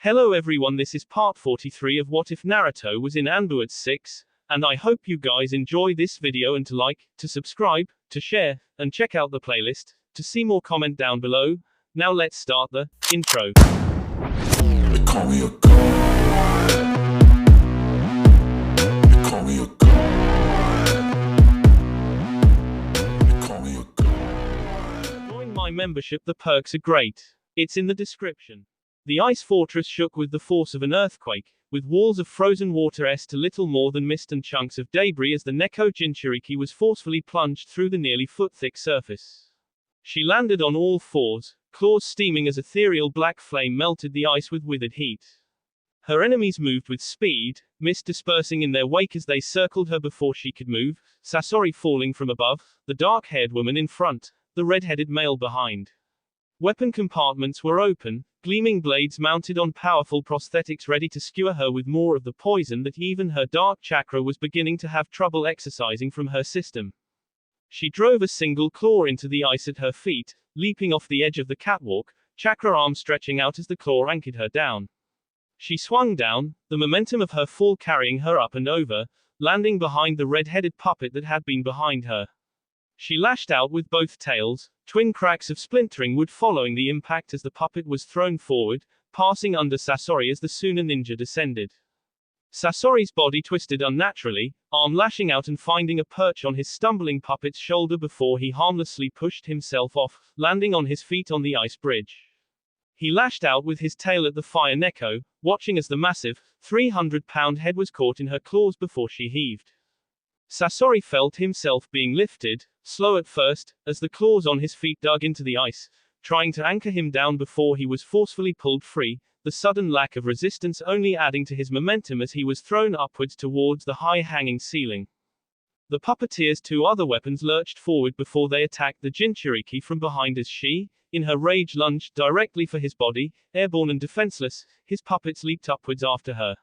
Hello everyone, this is part 43 of What If Naruto was in Anbu at 6, and I hope you guys enjoy this video and to like, to subscribe, to share, and check out the playlist, to see more comment down below. Now let's start the intro. They call me a god. They call me a god. They call me a god. Join my membership, the perks are great. It's in the description. The ice fortress shook with the force of an earthquake, with walls of frozen water to little more than mist and chunks of debris as the Neko Jinchuriki was forcefully plunged through the nearly foot-thick surface. She landed on all fours, claws steaming as ethereal black flame melted the ice with withered heat. Her enemies moved with speed, mist dispersing in their wake as they circled her before she could move, Sasori falling from above, the dark-haired woman in front, the red-headed male behind. Weapon compartments were open, gleaming blades mounted on powerful prosthetics ready to skewer her with more of the poison that even her dark chakra was beginning to have trouble exorcising from her system. She drove a single claw into the ice at her feet, leaping off the edge of the catwalk, chakra arm stretching out as the claw anchored her down. She swung down, the momentum of her fall carrying her up and over, landing behind the red-headed puppet that had been behind her. She lashed out with both tails, twin cracks of splintering wood following the impact as the puppet was thrown forward, passing under Sasori as the Suna ninja descended. Sasori's body twisted unnaturally, arm lashing out and finding a perch on his stumbling puppet's shoulder before he harmlessly pushed himself off, landing on his feet on the ice bridge. He lashed out with his tail at the fire Neko, watching as the massive, 300-pound head was caught in her claws before she heaved. Sasori felt himself being lifted, slow at first, as the claws on his feet dug into the ice, trying to anchor him down before he was forcefully pulled free, the sudden lack of resistance only adding to his momentum as he was thrown upwards towards the high-hanging ceiling. The puppeteer's two other weapons lurched forward before they attacked the Jinchuriki from behind as she, in her rage, lunged directly for his body, airborne and defenseless, his puppets leaped upwards after her.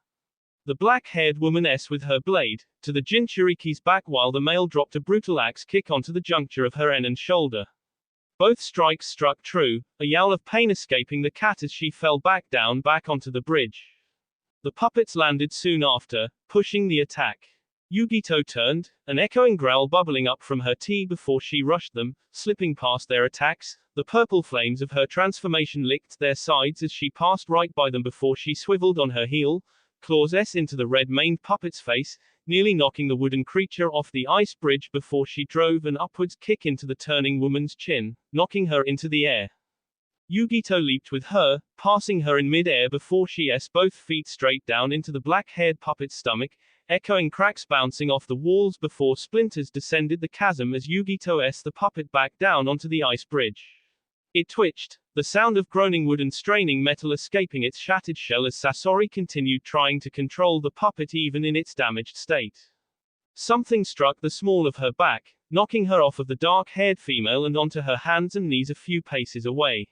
The black-haired woman with her blade, to the Jinchuriki's back while the male dropped a brutal axe kick onto the juncture of her and shoulder. Both strikes struck true, a yowl of pain escaping the cat as she fell back onto the bridge. The puppets landed soon after, pushing the attack. Yugito turned, an echoing growl bubbling up from her tea before she rushed them, slipping past their attacks. The purple flames of her transformation licked their sides as she passed right by them before she swiveled on her heel, claws into the red-maned puppet's face, nearly knocking the wooden creature off the ice bridge before she drove an upwards kick into the turning woman's chin, knocking her into the air. Yugito leaped with her, passing her in mid-air before she both feet straight down into the black-haired puppet's stomach, echoing cracks bouncing off the walls before splinters descended the chasm as Yugito the puppet back down onto the ice bridge. It twitched, the sound of groaning wood and straining metal escaping its shattered shell as Sasori continued trying to control the puppet even in its damaged state. Something struck the small of her back, knocking her off of the dark-haired female and onto her hands and knees a few paces away.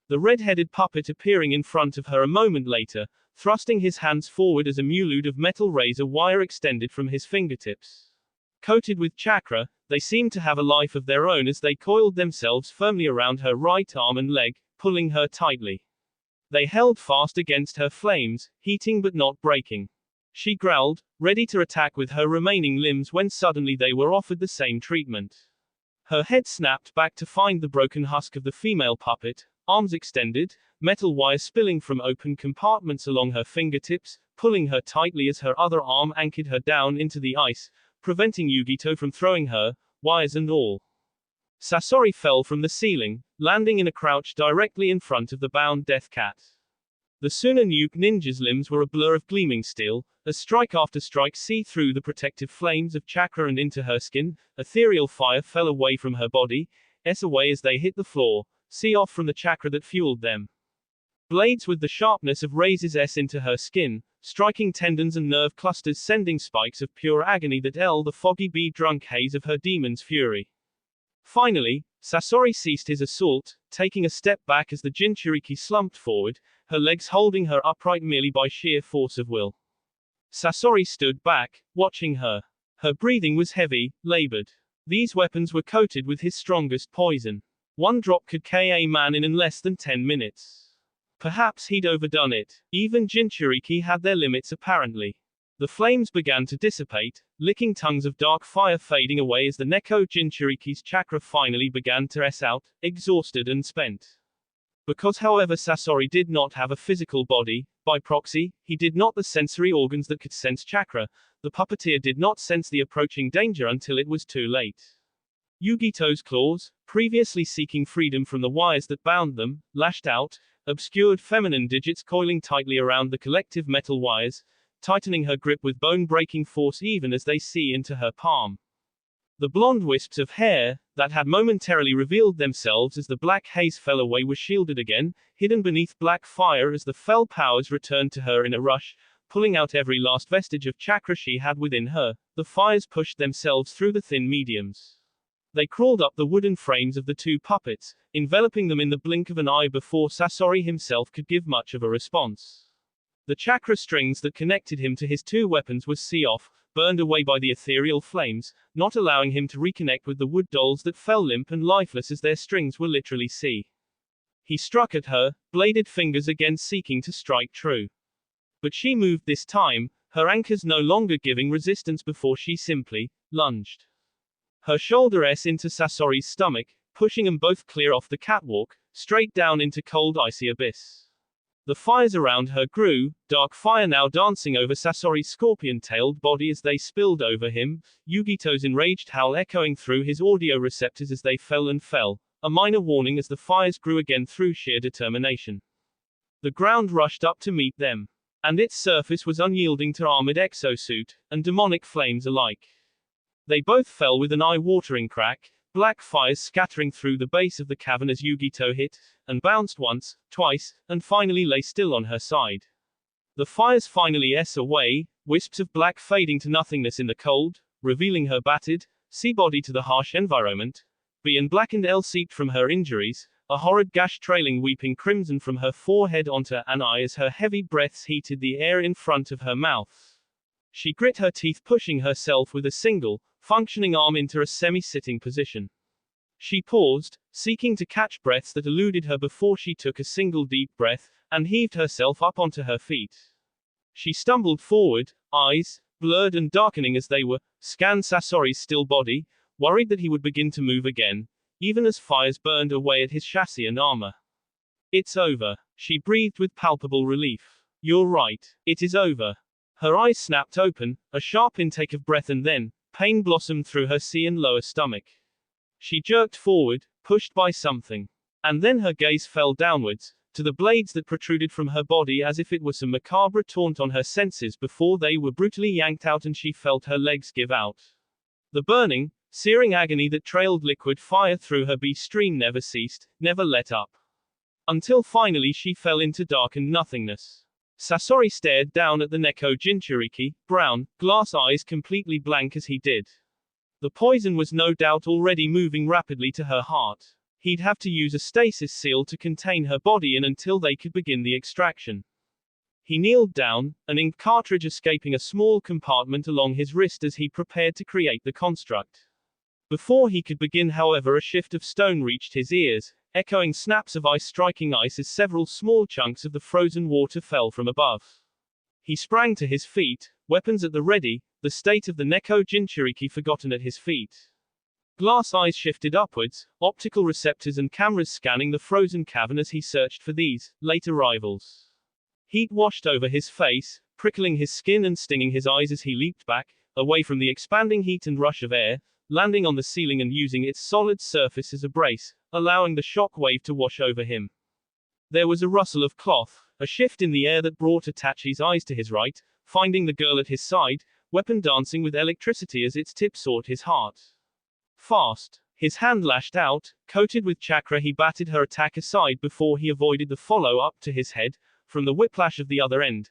The red-headed puppet appearing in front of her a moment later, thrusting his hands forward as a mulud of metal razor wire extended from his fingertips. Coated with chakra, they seemed to have a life of their own as they coiled themselves firmly around her right arm and leg, pulling her tightly. They held fast against her flames, heating but not breaking. She growled, ready to attack with her remaining limbs when suddenly they were offered the same treatment. Her head snapped back to find the broken husk of the female puppet, arms extended, metal wire spilling from open compartments along her fingertips, pulling her tightly as her other arm anchored her down into the ice, preventing Yugito from throwing her, wires and all. Sasori fell from the ceiling, landing in a crouch directly in front of the bound death cat. The Suna ninja's limbs were a blur of gleaming steel, as strike after strike see through the protective flames of chakra and into her skin. Ethereal fire fell away from her body, away as they hit the floor, see off from the chakra that fueled them. Blades with the sharpness of razors into her skin, striking tendons and nerve clusters sending spikes of pure agony that the foggy drunk haze of her demon's fury. Finally, Sasori ceased his assault, taking a step back as the Jinchuriki slumped forward, her legs holding her upright merely by sheer force of will. Sasori stood back, watching her. Her breathing was heavy, labored. These weapons were coated with his strongest poison. One drop could kill a man in less than 10 minutes. Perhaps he'd overdone it. Even Jinchuriki had their limits apparently. The flames began to dissipate, licking tongues of dark fire fading away as the Neko Jinchuriki's chakra finally began to ess out, exhausted and spent. Because however Sasori did not have a physical body, by proxy, he did not the sensory organs that could sense chakra, the puppeteer did not sense the approaching danger until it was too late. Yugito's claws, previously seeking freedom from the wires that bound them, lashed out, obscured feminine digits coiling tightly around the collective metal wires, tightening her grip with bone-breaking force even as they see into her palm. The blonde wisps of hair, that had momentarily revealed themselves as the black haze fell away were shielded again, hidden beneath black fire as the fell powers returned to her in a rush, pulling out every last vestige of chakra she had within her. The fires pushed themselves through the thin mediums. They crawled up the wooden frames of the two puppets, enveloping them in the blink of an eye before Sasori himself could give much of a response. The chakra strings that connected him to his two weapons were off, burned away by the ethereal flames, not allowing him to reconnect with the wood dolls that fell limp and lifeless as their strings were literally He struck at her, bladed fingers again seeking to strike true. But she moved this time, her anchors no longer giving resistance before she simply lunged her shoulder into Sasori's stomach, pushing them both clear off the catwalk, straight down into cold icy abyss. The fires around her grew, dark fire now dancing over Sasori's scorpion-tailed body as they spilled over him, Yugito's enraged howl echoing through his audio receptors as they fell and fell, a minor warning as the fires grew again through sheer determination. The ground rushed up to meet them. And its surface was unyielding to armored exosuit, and demonic flames alike. They both fell with an eye-watering crack, black fires scattering through the base of the cavern as Yugito hit, and bounced once, twice, and finally lay still on her side. The fires finally away, wisps of black fading to nothingness in the cold, revealing her battered, sea-body to the harsh environment. And blackened seeped from her injuries, a horrid gash trailing weeping crimson from her forehead onto an eye as her heavy breaths heated the air in front of her mouth. She grit her teeth pushing herself with a single, functioning arm into a semi-sitting position. She paused, seeking to catch breaths that eluded her before she took a single deep breath, and heaved herself up onto her feet. She stumbled forward, eyes, blurred and darkening as they scanned Sasori's still body, worried that he would begin to move again, even as fires burned away at his chassis and armor. It's over, she breathed with palpable relief. You're right, it is over. Her eyes snapped open, a sharp intake of breath and then, pain blossomed through her sea and lower stomach. She jerked forward, pushed by something. And then her gaze fell downwards, to the blades that protruded from her body as if it were some macabre taunt on her senses before they were brutally yanked out and she felt her legs give out. The burning, searing agony that trailed liquid fire through her stream never ceased, never let up. Until finally she fell into darkened nothingness. Sasori stared down at the Neko Jinchuriki, brown, glass eyes completely blank as he did. The poison was no doubt already moving rapidly to her heart. He'd have to use a stasis seal to contain her body in until they could begin the extraction. He kneeled down, an ink cartridge escaping a small compartment along his wrist as he prepared to create the construct. Before he could begin, however, a shift of stone reached his ears, echoing snaps of ice striking ice as several small chunks of the frozen water fell from above. He sprang to his feet, weapons at the ready, the state of the Neko Jinchuriki forgotten at his feet. Glass eyes shifted upwards, optical receptors and cameras scanning the frozen cavern as he searched for these late arrivals. Heat washed over his face, prickling his skin and stinging his eyes as he leaped back, away from the expanding heat and rush of air, landing on the ceiling and using its solid surface as a brace, allowing the shock wave to wash over him. There was a rustle of cloth, a shift in the air that brought Itachi's eyes to his right, finding the girl at his side, weapon dancing with electricity as its tip sought his heart. Fast. His hand lashed out, coated with chakra he batted her attack aside before he avoided the follow-up to his head, from the whiplash of the other end.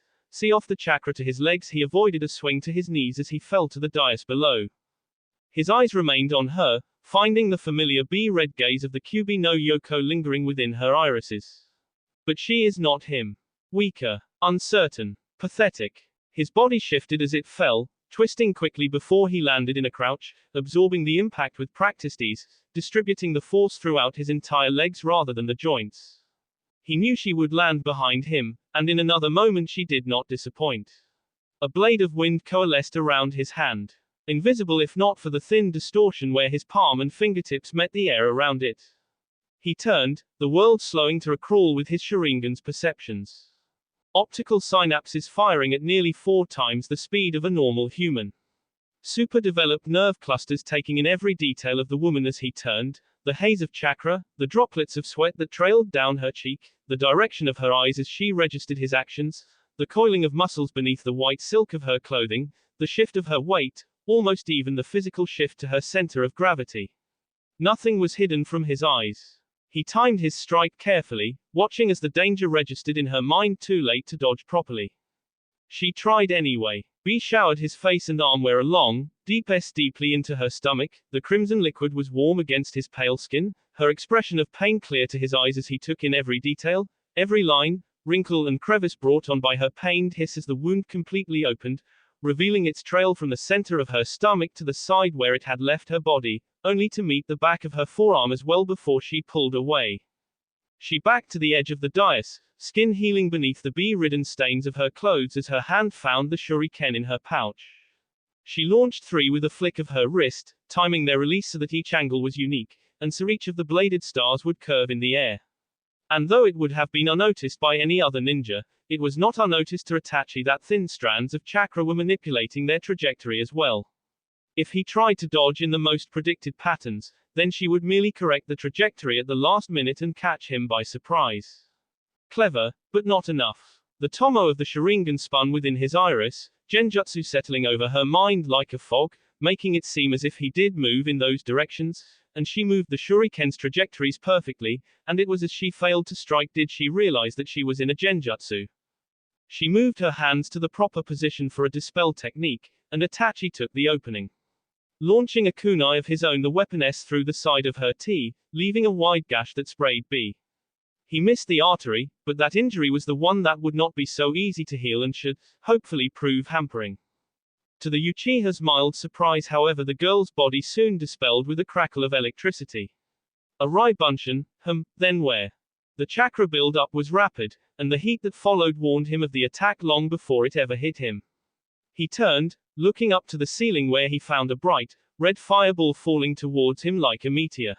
Off the chakra to his legs he avoided a swing to his knees as he fell to the dais below. His eyes remained on her, finding the familiar red gaze of the Kyubi no Yoko lingering within her irises. But she is not him. Weaker, uncertain, pathetic. His body shifted as it fell, twisting quickly before he landed in a crouch, absorbing the impact with practiced ease, distributing the force throughout his entire legs rather than the joints. He knew she would land behind him, and in another moment she did not disappoint. A blade of wind coalesced around his hand. Invisible if not for the thin distortion where his palm and fingertips met the air around it. He turned, the world slowing to a crawl with his Sharingan's perceptions. Optical synapses firing at nearly 4 times the speed of a normal human. Super-developed nerve clusters taking in every detail of the woman as he turned, the haze of chakra, the droplets of sweat that trailed down her cheek, the direction of her eyes as she registered his actions, the coiling of muscles beneath the white silk of her clothing, the shift of her weight, almost even the physical shift to her center of gravity. Nothing was hidden from his eyes. He timed his strike carefully, watching as the danger registered in her mind too late to dodge properly. She tried anyway. B showered his face and arm where a long, deep S deeply into her stomach, the crimson liquid was warm against his pale skin, her expression of pain clear to his eyes as he took in every detail, every line, wrinkle and crevice brought on by her pained hiss as the wound completely opened, revealing its trail from the center of her stomach to the side where it had left her body, only to meet the back of her forearm as well before she pulled away. She backed to the edge of the dais, skin healing beneath the bee-ridden stains of her clothes as her hand found the shuriken in her pouch. She launched 3 with a flick of her wrist, timing their release so that each angle was unique, and so each of the bladed stars would curve in the air. And though it would have been unnoticed by any other ninja, it was not unnoticed to Itachi that thin strands of chakra were manipulating their trajectory as well. If he tried to dodge in the most predicted patterns, then she would merely correct the trajectory at the last minute and catch him by surprise. Clever, but not enough. The tomo of the Sharingan spun within his iris, genjutsu settling over her mind like a fog, making it seem as if he did move in those directions, and she moved the shuriken's trajectories perfectly, and it was as she failed to strike did she realize that she was in a genjutsu. She moved her hands to the proper position for a dispel technique, and Itachi took the opening. Launching a kunai of his own, the weapon S through the side of her T, leaving a wide gash that sprayed B. He missed the artery, but that injury was the one that would not be so easy to heal and should, hopefully, prove hampering. To the Uchiha's mild surprise, however, the girl's body soon dispelled with a crackle of electricity. A Raibunshin, then where? The chakra build-up was rapid, and the heat that followed warned him of the attack long before it ever hit him. He turned, looking up to the ceiling where he found a bright, red fireball falling towards him like a meteor.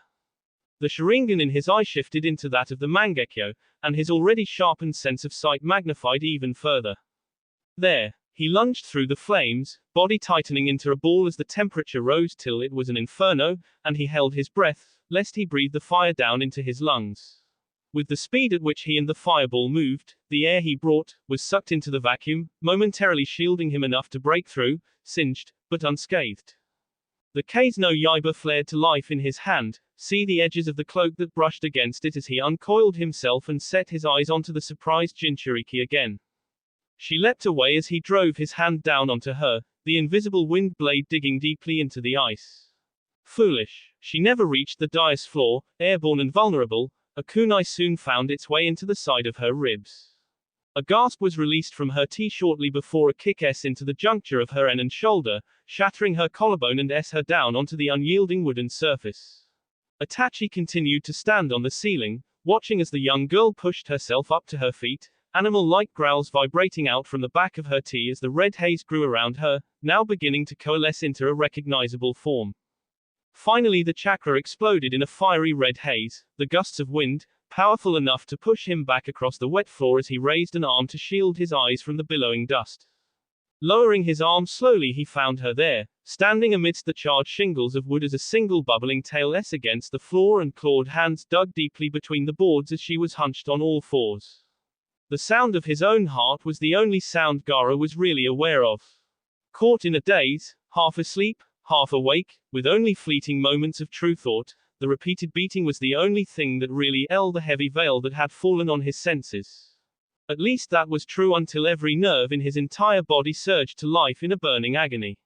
The Sharingan in his eye shifted into that of the Mangekyo, and his already sharpened sense of sight magnified even further. There, he lunged through the flames, body tightening into a ball as the temperature rose till it was an inferno, and he held his breath, lest he breathe the fire down into his lungs. With the speed at which he and the fireball moved, the air he brought was sucked into the vacuum, momentarily shielding him enough to break through, singed, but unscathed. The Kase no Yaiba flared to life in his hand, see the edges of the cloak that brushed against it as he uncoiled himself and set his eyes onto the surprised Jinchuriki again. She leapt away as he drove his hand down onto her, the invisible wind blade digging deeply into the ice. Foolish. She never reached the dais floor, airborne and vulnerable. A kunai soon found its way into the side of her ribs. A gasp was released from her T shortly before a kick S into the juncture of her N and shoulder, shattering her collarbone and S her down onto the unyielding wooden surface. Itachi continued to stand on the ceiling, watching as the young girl pushed herself up to her feet, animal-like growls vibrating out from the back of her T as the red haze grew around her, now beginning to coalesce into a recognizable form. Finally the chakra exploded in a fiery red haze, the gusts of wind, powerful enough to push him back across the wet floor as he raised an arm to shield his eyes from the billowing dust. Lowering his arm slowly he found her there, standing amidst the charred shingles of wood as a single bubbling tail S against the floor and clawed hands dug deeply between the boards as she was hunched on all fours. The sound of his own heart was the only sound Gaara was really aware of. Caught in a daze, half asleep, half awake, with only fleeting moments of true thought, the repeated beating was the only thing that really held the heavy veil that had fallen on his senses. At least that was true until every nerve in his entire body surged to life in a burning agony.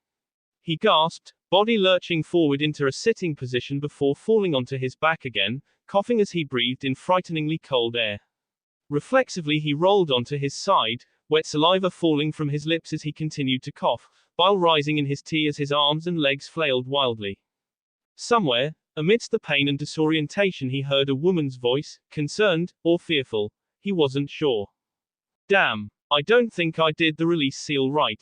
He gasped, body lurching forward into a sitting position before falling onto his back again, coughing as he breathed in frighteningly cold air. Reflexively he rolled onto his side, wet saliva falling from his lips as he continued to cough, bile rising in his tea as his arms and legs flailed wildly. Somewhere, amidst the pain and disorientation he heard a woman's voice, concerned, or fearful. He wasn't sure. Damn. I don't think I did the release seal right.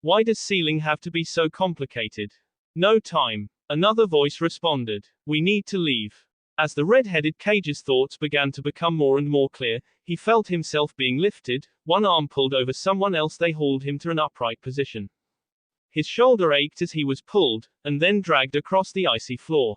Why does sealing have to be so complicated? No time. Another voice responded. We need to leave. As the red-headed cage's thoughts began to become more and more clear, he felt himself being lifted, one arm pulled over someone else. They hauled him to an upright position. His shoulder ached as he was pulled, and then dragged across the icy floor.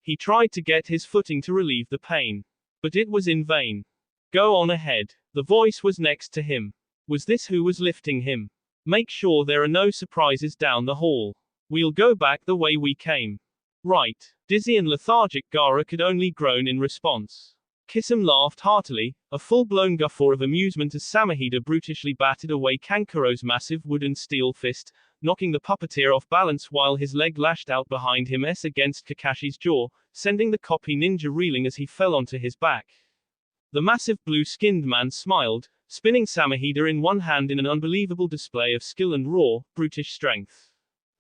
He tried to get his footing to relieve the pain. But it was in vain. Go on ahead. The voice was next to him. Was this who was lifting him? Make sure there are no surprises down the hall. We'll go back the way we came. Right. Dizzy and lethargic Gaara could only groan in response. Kisum laughed heartily, a full-blown guffaw of amusement as Samahida brutishly batted away Kankuro's massive wooden steel fist, knocking the puppeteer off balance while his leg lashed out behind him against Kakashi's jaw, sending the copy ninja reeling as he fell onto his back. The massive blue-skinned man smiled, spinning Samahida in one hand in an unbelievable display of skill and raw, brutish strength.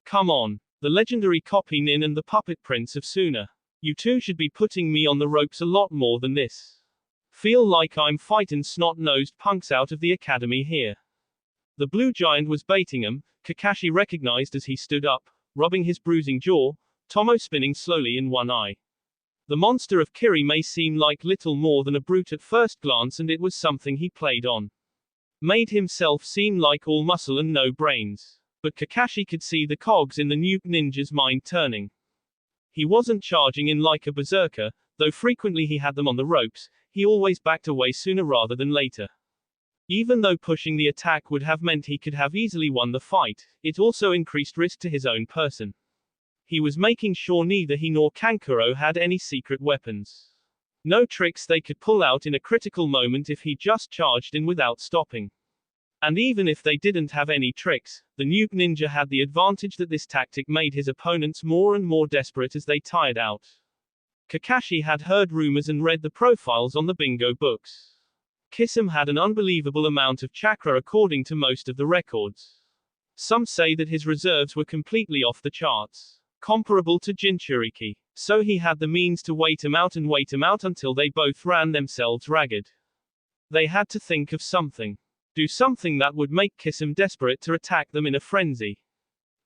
Come on. The legendary copy nin and the puppet prince of Suna. You two should be putting me on the ropes a lot more than this. Feel like I'm fighting snot-nosed punks out of the academy here. The blue giant was baiting him, Kakashi recognized as he stood up, rubbing his bruising jaw, Tomo spinning slowly in one eye. The monster of Kiri may seem like little more than a brute at first glance, and it was something he played on. Made himself seem like all muscle and no brains. But Kakashi could see the cogs in the new ninja's mind turning. He wasn't charging in like a berserker, though frequently he had them on the ropes, he always backed away sooner rather than later. Even though pushing the attack would have meant he could have easily won the fight, it also increased risk to his own person. He was making sure neither he nor Kankuro had any secret weapons. No tricks they could pull out in a critical moment if he just charged in without stopping. And even if they didn't have any tricks, the nuke ninja had the advantage that this tactic made his opponents more and more desperate as they tired out. Kakashi had heard rumors and read the profiles on the bingo books. Kisum had an unbelievable amount of chakra according to most of the records. Some say that his reserves were completely off the charts, comparable to Jinchuriki. So he had the means to wait him out until they both ran themselves ragged. They had to think of something. Do something that would make Kisum desperate to attack them in a frenzy.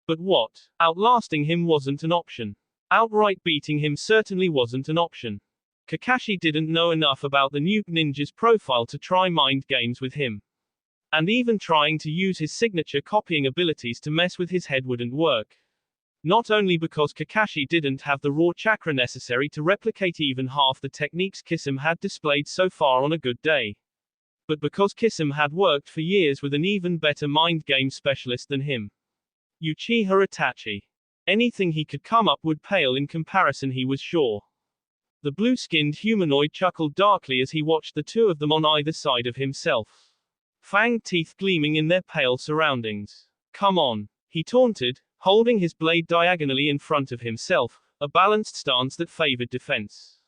But what? Outlasting him wasn't an option. Outright beating him certainly wasn't an option. Kakashi didn't know enough about the nuke ninja's profile to try mind games with him. And even trying to use his signature copying abilities to mess with his head wouldn't work. Not only because Kakashi didn't have the raw chakra necessary to replicate even half the techniques Kisum had displayed so far on a good day, but because Kisum had worked for years with an even better mind game specialist than him. Uchiha Itachi. Anything he could come up would pale in comparison, he was sure. The blue-skinned humanoid chuckled darkly as he watched the two of them on either side of himself. Fanged teeth gleaming in their pale surroundings. Come on, he taunted, holding his blade diagonally in front of himself, a balanced stance that favored defense.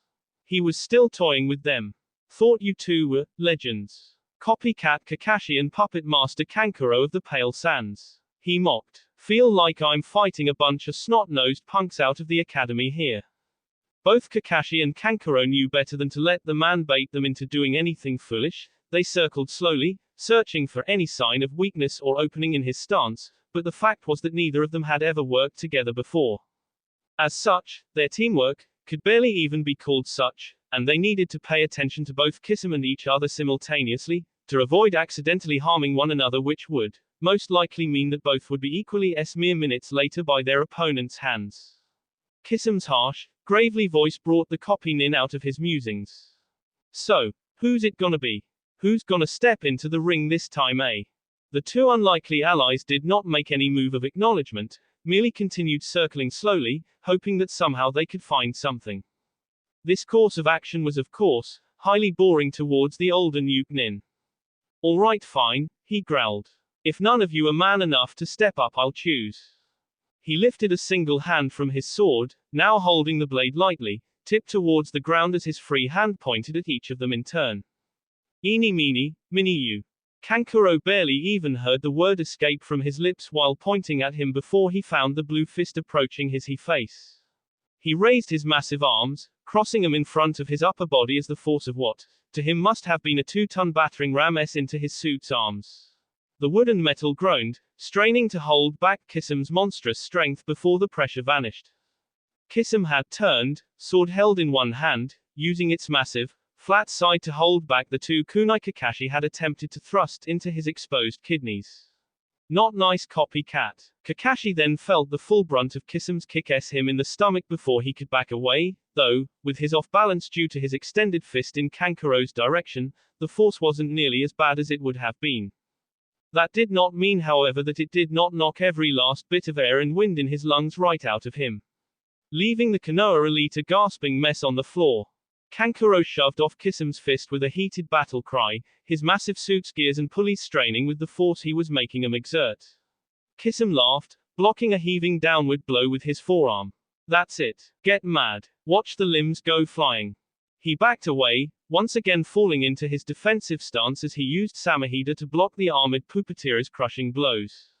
He was still toying with them. Thought you two were legends. Copycat Kakashi and puppet master Kankuro of the Pale Sands. He mocked. Feel like I'm fighting a bunch of snot-nosed punks out of the academy here. Both Kakashi and Kankuro knew better than to let the man bait them into doing anything foolish. They circled slowly, searching for any sign of weakness or opening in his stance, but the fact was that neither of them had ever worked together before. As such, their teamwork could barely even be called such, and they needed to pay attention to both Kisum and each other simultaneously, to avoid accidentally harming one another, which would most likely mean that both would be equally mere minutes later by their opponents' hands. Kisum's harsh, gravely voice brought the copy nin out of his musings. So, who's it gonna be? Who's gonna step into the ring this time, eh? The two unlikely allies did not make any move of acknowledgement, merely continued circling slowly, hoping that somehow they could find something. This course of action was, of course, highly boring towards the older nuke nin. Alright, fine, he growled. If none of you are man enough to step up, I'll choose. He lifted a single hand from his sword, now holding the blade lightly, tipped towards the ground as his free hand pointed at each of them in turn. Eeny meeny, miny you. Kankuro barely even heard the word escape from his lips while pointing at him before he found the blue fist approaching his face. He raised his massive arms, crossing them in front of his upper body as the force of what, to him must have been a 2-ton battering ram into his suit's arms. The wood and metal groaned, straining to hold back Kisam's monstrous strength before the pressure vanished. Kisam had turned, sword held in one hand, using its massive, flat side to hold back the 2 kunai Kakashi had attempted to thrust into his exposed kidneys. Not nice, copycat. Kakashi then felt the full brunt of Kisam's kick him in the stomach before he could back away, though, with his off balance due to his extended fist in Kankuro's direction, the force wasn't nearly as bad as it would have been. That did not mean, however, that it did not knock every last bit of air and wind in his lungs right out of him, leaving the Konoha elite a gasping mess on the floor. Kankuro shoved off Kisam's fist with a heated battle cry, his massive suit's gears and pulleys straining with the force he was making them exert. Kisam laughed, blocking a heaving downward blow with his forearm. That's it. Get mad. Watch the limbs go flying. He backed away, once again falling into his defensive stance as he used Samehida to block the armored puppeteer's crushing blows.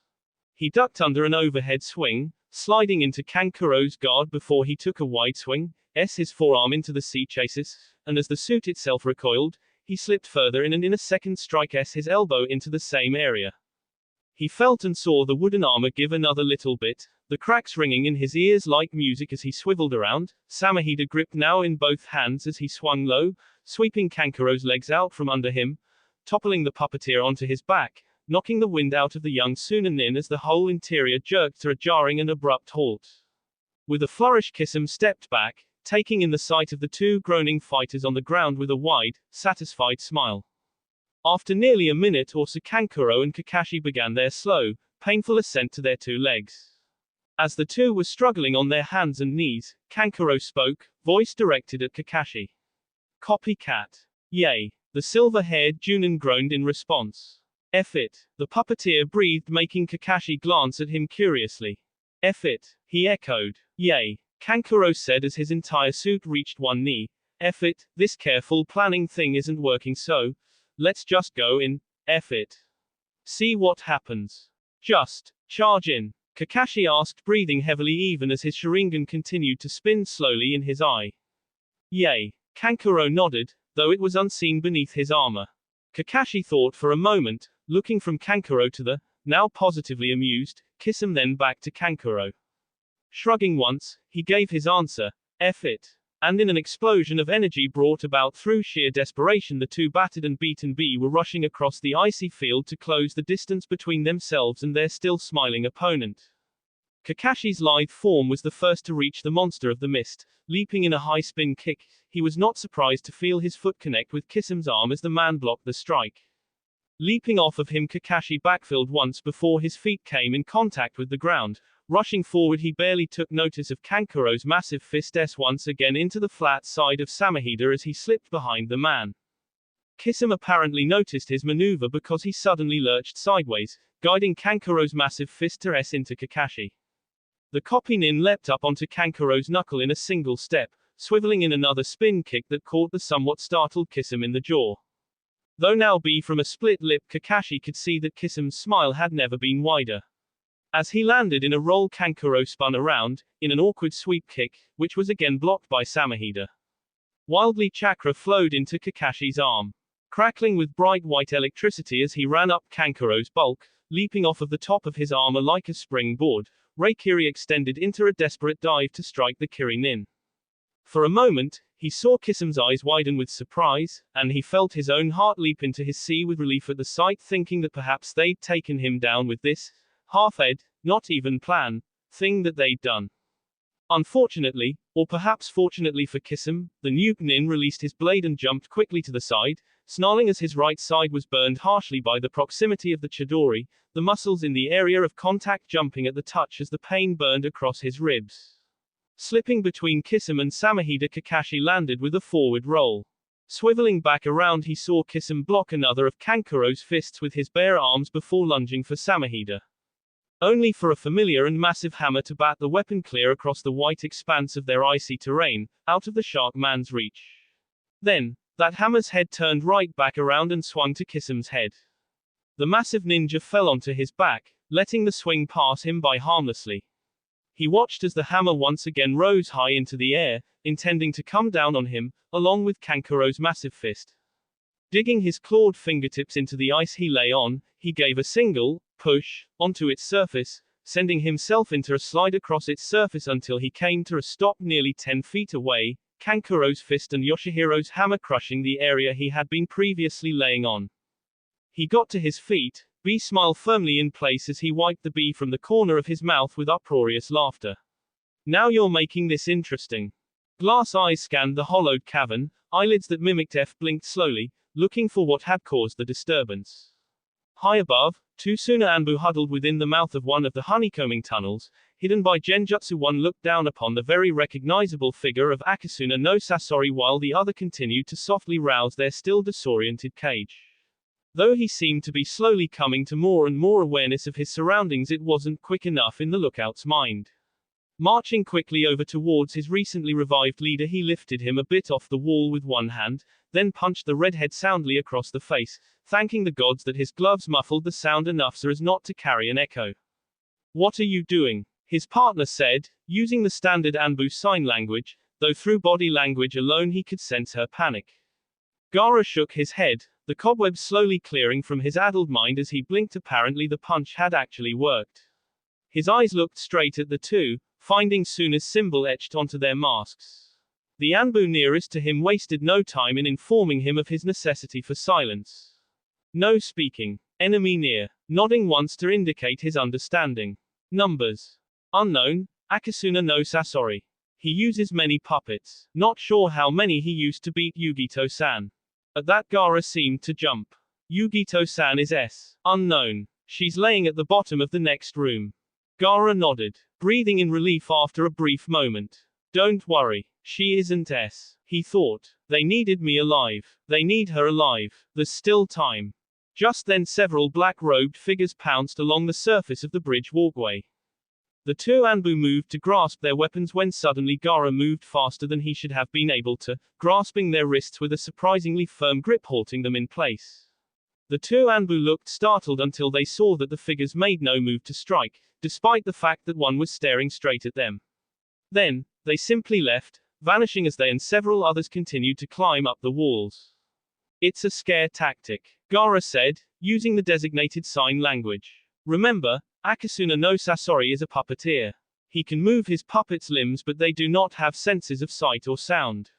He ducked under an overhead swing, sliding into Kankuro's guard before he took a wide swing, his forearm into the sea chases, and as the suit itself recoiled, he slipped further in and in a second strike his elbow into the same area. He felt and saw the wooden armor give another little bit, the cracks ringing in his ears like music as he swiveled around, Samehida gripped now in both hands as he swung low, sweeping Kankuro's legs out from under him, toppling the puppeteer onto his back, knocking the wind out of the young Sunanin as the whole interior jerked to a jarring and abrupt halt. With a flourish, Kisam stepped back, taking in the sight of the 2 groaning fighters on the ground with a wide, satisfied smile. After nearly a minute or so, Kankuro and Kakashi began their slow, painful ascent to their 2 legs. As the 2 were struggling on their hands and knees, Kankuro spoke, voice directed at Kakashi. Copycat. Yay. The silver-haired Junin groaned in response. F it. The puppeteer breathed, making Kakashi glance at him curiously. F it. He echoed. Yay. Kankuro said as his entire suit reached one knee. F it, this careful planning thing isn't working, so let's just go in. F it. See what happens. Just charge in. Kakashi asked, breathing heavily even as his Sharingan continued to spin slowly in his eye. Yay. Kankuro nodded, though it was unseen beneath his armor. Kakashi thought for a moment, looking from Kankuro to the, now positively amused, Kisam, then back to Kankuro. Shrugging once, he gave his answer, F it. And in an explosion of energy brought about through sheer desperation, the 2 battered and beaten B were rushing across the icy field to close the distance between themselves and their still smiling opponent. Kakashi's lithe form was the first to reach the monster of the mist, leaping in a high spin kick. He was not surprised to feel his foot connect with Kisam's arm as the man blocked the strike. Leaping off of him, Kakashi backfilled once before his feet came in contact with the ground. Rushing forward, he barely took notice of Kankuro's massive fist once again into the flat side of Samehida as he slipped behind the man. Kisam apparently noticed his maneuver because he suddenly lurched sideways, guiding Kankuro's massive fist into Kakashi. The copy nin leapt up onto Kankuro's knuckle in a single step, swiveling in another spin kick that caught the somewhat startled Kisam in the jaw. Though now from a split lip, Kakashi could see that Kisam's smile had never been wider. As he landed in a roll, Kankuro spun around, in an awkward sweep kick, which was again blocked by Samehida. Wildly, chakra flowed into Kakashi's arm, crackling with bright white electricity as he ran up Kankuro's bulk, leaping off of the top of his armor like a springboard. Reikiri extended into a desperate dive to strike the Kiri-nin. For a moment, he saw Kisam's eyes widen with surprise, and he felt his own heart leap into his sea with relief at the sight, thinking that perhaps they'd taken him down with this half-ed, not even plan, thing that they'd done. Unfortunately, or perhaps fortunately for Kisam, the nuke nin released his blade and jumped quickly to the side, snarling as his right side was burned harshly by the proximity of the Chidori, the muscles in the area of contact jumping at the touch as the pain burned across his ribs. Slipping between Kisam and Samehida, Kakashi landed with a forward roll. Swiveling back around, he saw Kisam block another of Kankuro's fists with his bare arms before lunging for Samehida. Only for a familiar and massive hammer to bat the weapon clear across the white expanse of their icy terrain, out of the shark man's reach. Then, that hammer's head turned right back around and swung to Kisam's head. The massive ninja fell onto his back, letting the swing pass him by harmlessly. He watched as the hammer once again rose high into the air, intending to come down on him, along with Kankuro's massive fist. Digging his clawed fingertips into the ice he lay on, he gave a single push onto its surface, sending himself into a slide across its surface until he came to a stop nearly 10 feet away, Kankuro's fist and Yoshihiro's hammer crushing the area he had been previously laying on. He got to his feet, B smile firmly in place as he wiped the B from the corner of his mouth with uproarious laughter. Now you're making this interesting. Glass eyes scanned the hollowed cavern, eyelids that mimicked F blinked slowly, looking for what had caused the disturbance. High above, two Suna Anbu huddled within the mouth of one of the honeycombing tunnels, hidden by Genjutsu. One looked down upon the very recognizable figure of Akasuna no Sasori while the other continued to softly rouse their still disoriented cage. Though he seemed to be slowly coming to more and more awareness of his surroundings, it wasn't quick enough in the lookout's mind. Marching quickly over towards his recently revived leader, he lifted him a bit off the wall with one hand, then punched the redhead soundly across the face, thanking the gods that his gloves muffled the sound enough so as not to carry an echo. What are you doing? His partner said, using the standard Anbu sign language, though through body language alone he could sense her panic. Gaara shook his head, the cobwebs slowly clearing from his addled mind as he blinked. Apparently the punch had actually worked. His eyes looked straight at the two, finding Suna's symbol etched onto their masks. The Anbu nearest to him wasted no time in informing him of his necessity for silence. No speaking. Enemy near. Nodding once to indicate his understanding. Numbers. Unknown. Akasuna no Sasori. He uses many puppets. Not sure how many he used to beat Yugito-san. At that Gaara seemed to jump. Yugito-san is S. Unknown. She's laying at the bottom of the next room. Gaara nodded, breathing in relief after a brief moment. Don't worry. She isn't S. He thought. They needed me alive. They need her alive. There's still time. Just then several black-robed figures pounced along the surface of the bridge walkway. The two Anbu moved to grasp their weapons when suddenly Gaara moved faster than he should have been able to, grasping their wrists with a surprisingly firm grip, halting them in place. The two Anbu looked startled until they saw that the figures made no move to strike, despite the fact that one was staring straight at them. Then, they simply left, vanishing as they and several others continued to climb up the walls. It's a scare tactic, Gaara said, using the designated sign language. Remember, Akasuna no Sasori is a puppeteer. He can move his puppet's limbs, but they do not have senses of sight or sound.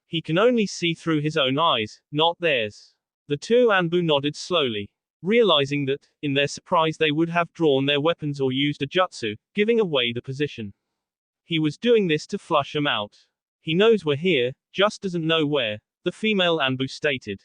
He can only see through his own eyes, not theirs. The two Anbu nodded slowly, realizing that, in their surprise, they would have drawn their weapons or used a jutsu, giving away the position. He was doing this to flush them out. He knows we're here, just doesn't know where, the female Anbu stated.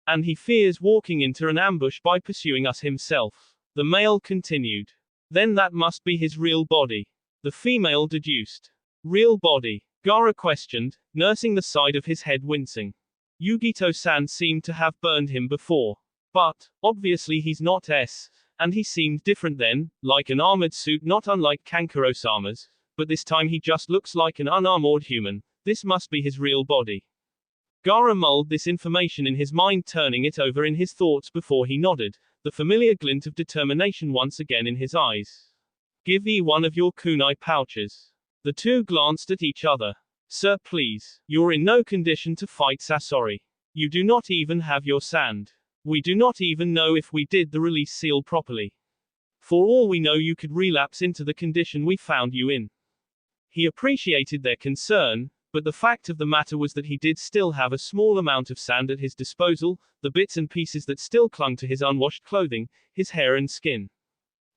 And he fears walking into an ambush by pursuing us himself. The male continued. Then that must be his real body. The female deduced. Real body? Gaara questioned, nursing the side of his head, wincing. Yugito-san seemed to have burned him before. But, obviously he's not S, and he seemed different then, like an armored suit not unlike Kankuro-sama's, but this time he just looks like an unarmored human. This must be his real body. Gaara mulled this information in his mind, turning it over in his thoughts before he nodded, the familiar glint of determination once again in his eyes. Give me one of your kunai pouches. The two glanced at each other. Sir, please. You're in no condition to fight Sasori. You do not even have your sand. We do not even know if we did the release seal properly. For all we know, you could relapse into the condition we found you in. He appreciated their concern, but the fact of the matter was that he did still have a small amount of sand at his disposal, the bits and pieces that still clung to his unwashed clothing, his hair and skin.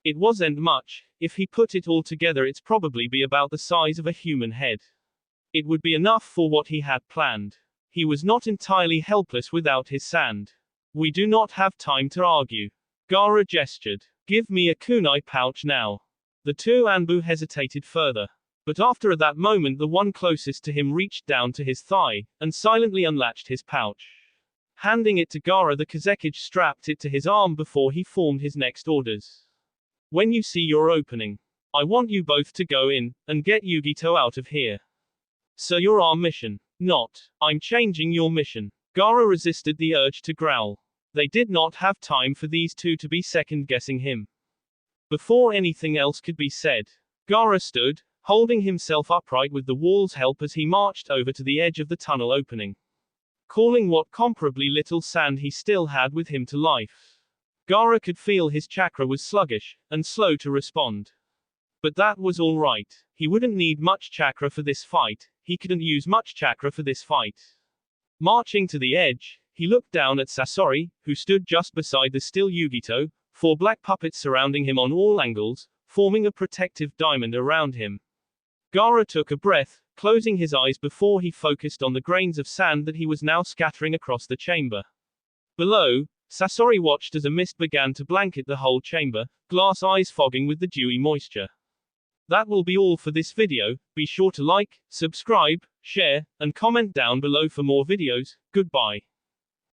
It wasn't much. If he put it all together, it's probably be about the size of a human head. It would be enough for what he had planned. He was not entirely helpless without his sand. We do not have time to argue. Gaara gestured. Give me a kunai pouch now. The two Anbu hesitated further. But after that moment, the one closest to him reached down to his thigh, and silently unlatched his pouch. Handing it to Gaara, the Kazekage strapped it to his arm before he formed his next orders. When you see your opening, I want you both to go in, and get Yugito out of here. So you're our mission. Not. I'm changing your mission. Gaara resisted the urge to growl. They did not have time for these two to be second-guessing him. Before anything else could be said, Gaara stood, holding himself upright with the wall's help as he marched over to the edge of the tunnel opening. calling what comparably little sand he still had with him to life. Gaara could feel his chakra was sluggish, and slow to respond. But that was all right. He wouldn't need much chakra for this fight, he couldn't use much chakra for this fight. Marching to the edge, he looked down at Sasori, who stood just beside the still Yugito, 4 black puppets surrounding him on all angles, forming a protective diamond around him. Gaara took a breath, closing his eyes before he focused on the grains of sand that he was now scattering across the chamber. Below, Sasori watched as a mist began to blanket the whole chamber, glass eyes fogging with the dewy moisture. That will be all for this video. Be sure to like, subscribe, share, and comment down below for more videos. Goodbye.